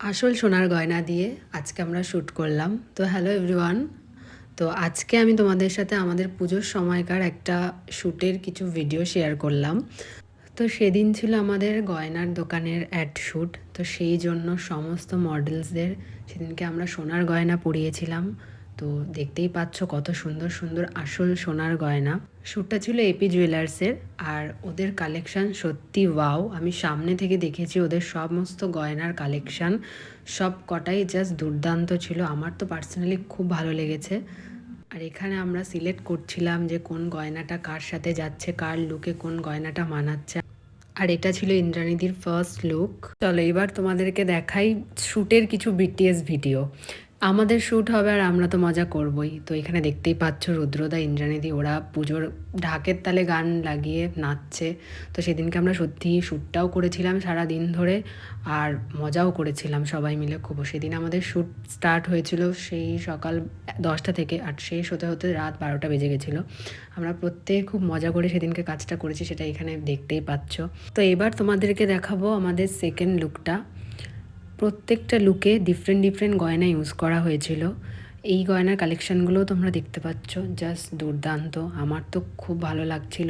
আসল সোনার গয়না দিয়ে আজকে আমরা শ্যুট করলাম। তো হ্যালো এভরিওয়ান। তো আজকে আমি তোমাদের সাথে আমাদের পুজোর সময়কার একটা শ্যুটের কিছু ভিডিও শেয়ার করলাম। তো সেদিন ছিল আমাদের গয়নার দোকানের অ্যাড শ্যুট। তো সেই জন্য সমস্ত মডেলসদের সেদিনকে আমরা সোনার গয়না পরিয়েছিলাম। তো দেখতেই পাচ্ছ কত সুন্দর সুন্দর আসল সোনার গয়না। শ্যুটটা ছিল এপি জুয়েলার্সের, আর ওদের কালেকশান সত্যি ওয়াও। আমি সামনে থেকে দেখেছি ওদের সমস্ত গয়নার কালেকশান, সব কটাই জাস্ট দুর্দান্ত ছিল। আমার তো পার্সোনালি খুব ভালো লেগেছে। আর এখানে আমরা সিলেক্ট করছিলাম যে কোন গয়নাটা কার সাথে যাচ্ছে, কার লুকে কোন গয়নাটা মানাচ্ছে। আর এটা ছিল ইন্দ্রাণীদির ফার্স্ট লুক। চলো এবার তোমাদেরকে দেখাই শ্যুটের কিছু বিটিএস ভিডিও। আমাদের শ্যুট হবে আর আমরা তো মজা করবই। তো এখানে দেখতেই পাচ্ছ রুদ্রদা, ইন্দ্রাণীদি ওরা পুজোর ঢাকের তালে গান লাগিয়ে নাচছে। তো সেদিনকে আমরা সত্যিই শ্যুটটাও করেছিলাম সারা দিন ধরে, আর মজাও করেছিলাম সবাই মিলে খুব। সেদিন আমাদের শ্যুট স্টার্ট হয়েছিল সেই সকাল 10টা থেকে, আর শেষ হতে হতে রাত 12টা বেজে গেছিলো। আমরা প্রত্যেকে খুব মজা করে সেদিনকে কাজটা করেছি, সেটা এখানে দেখতেই পাচ্ছ। তো এবার তোমাদেরকে দেখাবো আমাদের সেকেন্ড লুকটা। প্রত্যেকটা লুকে ডিফারেন্ট ডিফারেন্ট গয়না ইউজ করা হয়েছিল। এই গয়নার কালেকশানগুলোও তোমরা দেখতে পাচ্ছ, জাস্ট দুর্দান্ত। আমার তো খুব ভালো লাগছিল।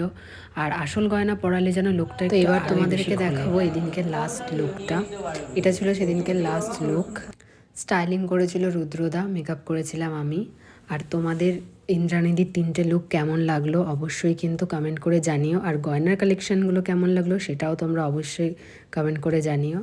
আর আসল গয়না পরালে যেন লুকটা। তো এবার তোমাদেরকে দেখাবো এদিনকে লাস্ট লুকটা। এটা ছিল সেদিনকে লাস্ট লুক। স্টাইলিং করেছিল রুদ্রদা, মেকআপ করেছিলাম আমি। আর তোমাদের ইন্দ্রাণীদির 3টে লুক কেমন লাগলো অবশ্যই কিন্তু কমেন্ট করে জানিও। আর গয়নার কালেকশানগুলো কেমন লাগলো সেটাও তোমরা অবশ্যই কমেন্ট করে জানিও।